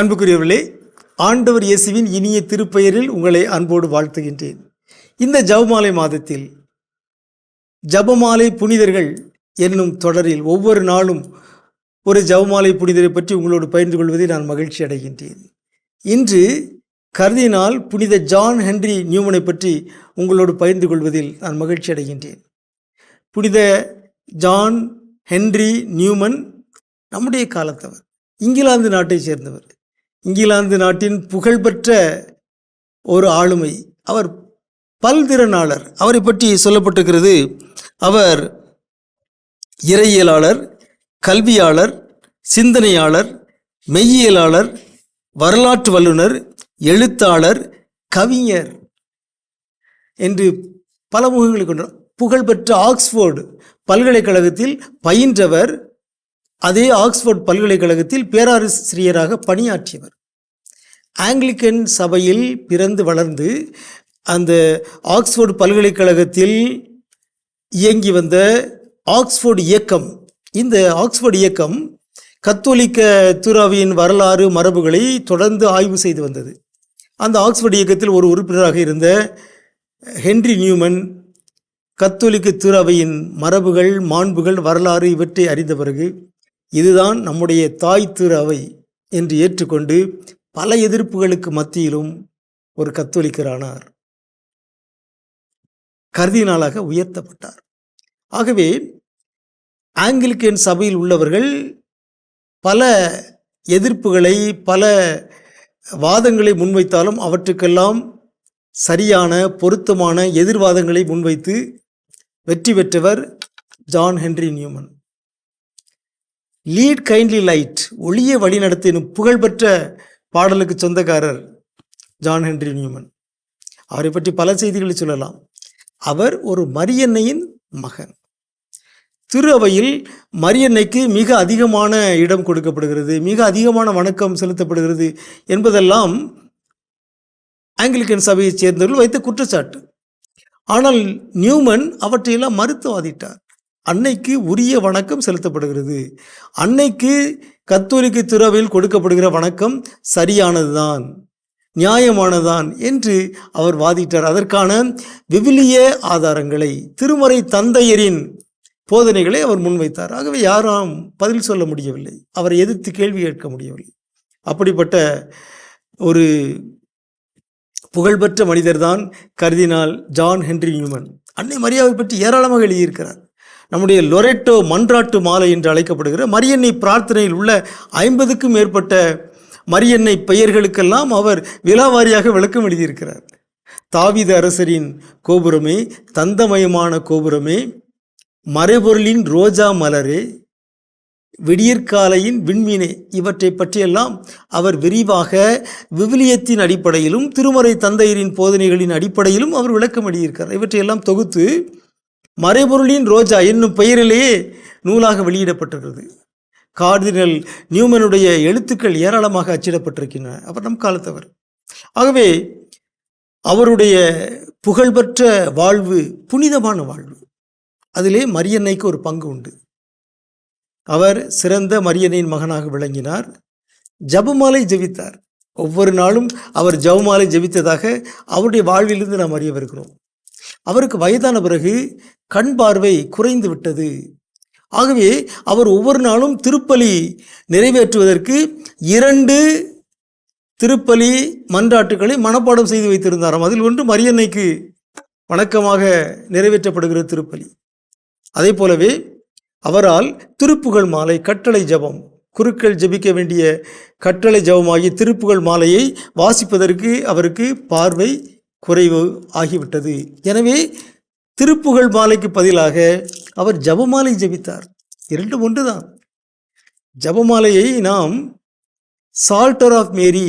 அன்புக்குரியவர்களே, ஆண்டவர் இயேசுவின் இனிய திருப்பெயரில் உங்களை அன்போடு வாழ்த்துகின்றேன். இந்த ஜெபமாலை மாதத்தில் ஜெபமாலை புனிதர்கள் என்னும் தொடரில் ஒவ்வொரு நாளும் ஒரு ஜெபமாலை புனிதரை பற்றி உங்களோடு பகிர்ந்து கொள்வதில் நான் மகிழ்ச்சி அடைகின்றேன். இன்று கர்தினால் புனித ஜான் ஹென்றி நியூமனை பற்றி உங்களோடு பகிர்ந்து கொள்வதில் நான் மகிழ்ச்சி அடைகின்றேன். புனித ஜான் ஹென்றி நியூமன் நம்முடைய காலத்தவர், இங்கிலாந்து நாட்டை சேர்ந்தவர். இங்கிலாந்து நாட்டின் புகழ்பெற்ற ஒரு ஆளுமை. அவர் பல்திறனாளர். அவரை பற்றி சொல்லப்பட்டிருக்கிறது, அவர் இறையியலாளர், கல்வியாளர், சிந்தனையாளர், மெய்யியலாளர், வரலாற்று வல்லுனர், எழுத்தாளர், கவிஞர் என்று பல முகங்களை கொண்டார். புகழ்பெற்ற ஆக்ஸ்போர்டு பல்கலைக்கழகத்தில் பயின்றவர். அதே ஆக்ஸ்போர்ட் பல்கலைக்கழகத்தில் பேராசிரியராக பணியாற்றியவர். ஆங்கிலிக்கன் சபையில் பிறந்து வளர்ந்து அந்த ஆக்ஸ்போர்டு பல்கலைக்கழகத்தில் இயங்கி வந்த ஆக்ஸ்போர்டு இயக்கம், இந்த ஆக்ஸ்போர்டு இயக்கம் கத்தோலிக்க துறவியின் வரலாறு மரபுகளை தொடர்ந்து ஆய்வு செய்து வந்தது. அந்த ஆக்ஸ்போர்டு இயக்கத்தில் ஒரு உறுப்பினராக இருந்த ஹென்றி நியூமன் கத்தோலிக்க துறவியின் மரபுகள், மாண்புகள், வரலாறு இவற்றை அறிந்த பிறகு இதுதான் நம்முடைய தாய் திரு அவை என்று ஏற்றுக்கொண்டு பல எதிர்ப்புகளுக்கு மத்தியிலும் ஒரு கத்தோலிக்கரானார், கர்தினாலாக உயர்த்தப்பட்டார். ஆகவே ஆங்கிலிக்கன் சபையில் உள்ளவர்கள் பல எதிர்ப்புகளை, பல வாதங்களை முன்வைத்தாலும் அவற்றுக்கெல்லாம் சரியான பொருத்தமான எதிர்வாதங்களை முன்வைத்து வெற்றி பெற்றவர் John Henry Newman. Lead kindly light, ஒளிய வழிநடத்தினும் புகழ்பெற்ற பாடலுக்கு சொந்தக்காரர் ஜான் ஹென்றி நியூமன். அவரை பற்றி பல செய்திகளை சொல்லலாம். அவர் ஒரு மரியன்னையின் மகன். திரு அவையில் மரியன்னைக்கு மிக அதிகமான இடம் கொடுக்கப்படுகிறது, மிக அதிகமான வணக்கம் செலுத்தப்படுகிறது என்பதெல்லாம் ஆங்கிலிக்கன் சபையைச் சேர்ந்தவர்கள் வைத்த குற்றச்சாட்டு. ஆனால் நியூமன் அவற்றையெல்லாம் மறுத்து வாதிட்டார். அன்னைக்கு உரிய வணக்கம் செலுத்தப்படுகிறது, அன்னைக்கு கத்தோலிக்க துறவில் கொடுக்கப்படுகிற வணக்கம் சரியானதுதான், நியாயமானதான் என்று அவர் வாதிட்டார். அதற்கான விவிலிய ஆதாரங்களை, திருமறை தந்தையரின் போதனைகளை அவர் முன்வைத்தார். ஆகவே யாரும் பதில் சொல்ல முடியவில்லை, அவரை எதிர்த்து கேள்வி கேட்க முடியவில்லை. அப்படிப்பட்ட ஒரு புகழ்பெற்ற மனிதர்தான் கர்தினால் ஜான் ஹென்றி நியூமன். அன்னை மரியாவை பற்றி ஏராளமாக எழுதியிருக்கிறார். நம்முடைய லொரெட்டோ மன்றாட்டு மாலை என்று அழைக்கப்படுகிற மரியன்னை பிரார்த்தனையில் உள்ள 50க்கும் மேற்பட்ட மரியன்னை பெயர்களுக்கெல்லாம் அவர் விலாவாரியாக விளக்கம் எழுதியிருக்கிறார். தாவீது அரசரின் கோபுரமே, தந்தமயமான கோபுரமே, மறைபொருளின் ரோஜா மலரே, விடியற்காலையின் விண்மீனே, இவற்றை பற்றியெல்லாம் அவர் விரிவாக விவிலியத்தின் அடிப்படையிலும் திருமறை தந்தையரின் போதனைகளின் அடிப்படையிலும் அவர் விளக்கம் எழுதியிருக்கிறார். இவற்றையெல்லாம் தொகுத்து மறைபொருளின் ரோஜா என்னும் பெயரிலேயே நூலாக வெளியிடப்பட்டிருக்கிறது. கார்தினல் நியூமனுடைய எழுத்துக்கள் ஏராளமாக அச்சிடப்பட்டிருக்கின்றன. அவர் நம் காலத்தவர். ஆகவே அவருடைய புகழ்பெற்ற வாழ்வு புனிதமான வாழ்வு. அதிலே மரியன்னைக்கு ஒரு பங்கு உண்டு. அவர் சிறந்த மரியன்னையின் மகனாக விளங்கினார். ஜெபமாலை ஜெபித்தார். ஒவ்வொரு நாளும் அவர் ஜெபமாலை ஜெபித்ததாக அவருடைய வாழ்விலிருந்து நாம் அறிய வருகிறோம். அவருக்கு வயதான பிறகு கண் பார்வை குறைந்து விட்டது. ஆகவே அவர் ஒவ்வொரு நாளும் திருப்பலி நிறைவேற்றுவதற்கு 2 திருப்பலி மன்றாட்டுகளை மனப்பாடம் செய்து வைத்திருந்தாராம். அதில் ஒன்று மரியன்னைக்கு வணக்கமாக நிறைவேற்றப்படுகிற திருப்பலி. அதே போலவே அவரால் திருப்புகழ் மாலை, கட்டளை ஜபம், குருக்கள் ஜபிக்க வேண்டிய கட்டளை ஜபமாகிய திருப்புகழ் மாலையை வாசிப்பதற்கு அவருக்கு பார்வை குறைவு ஆகிவிட்டது. எனவே திருப்புகழ் மாலைக்கு பதிலாக அவர் ஜபமாலை ஜபித்தார். 2 ஒன்றுதான். ஜபமாலையை நாம் சால்டர் ஆஃப் மேரி,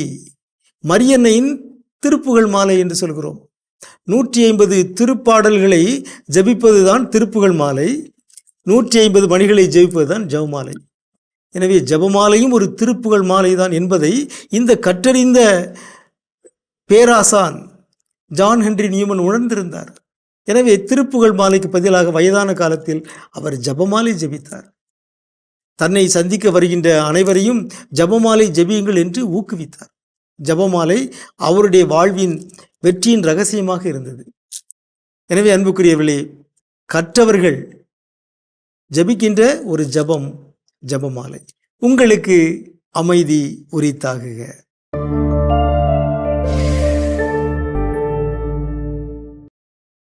மரியன்னையின் திருப்புகழ் மாலை என்று சொல்கிறோம். 150 திருப்பாடல்களை ஜபிப்பதுதான் திருப்புகழ் மாலை, 150 மணிகளை ஜெபிப்பதுதான் ஜெபமாலை. எனவே ஜெபமாலையும் ஒரு திருப்புகழ் மாலை தான் என்பதை இந்த கற்றறிந்த பேராசான் ஜான் ஹென்றி நியூமன் உணர்ந்திருந்தார். எனவே திருப்புகழ் மாலைக்கு பதிலாக வயதான காலத்தில் அவர் ஜெபமாலை ஜெபித்தார். தன்னை சந்திக்க வருகின்ற அனைவரையும் ஜபமாலை ஜெபியுங்கள் என்று ஊக்குவித்தார். ஜபமாலை அவருடைய வாழ்வின் வெற்றியின் ரகசியமாக இருந்தது. எனவே அன்புக்குரியவர்களே, கற்றவர்கள் ஜபிக்கின்ற ஒரு ஜபம் ஜபமாலை. உங்களுக்கு அமைதி உரித்தாகுக.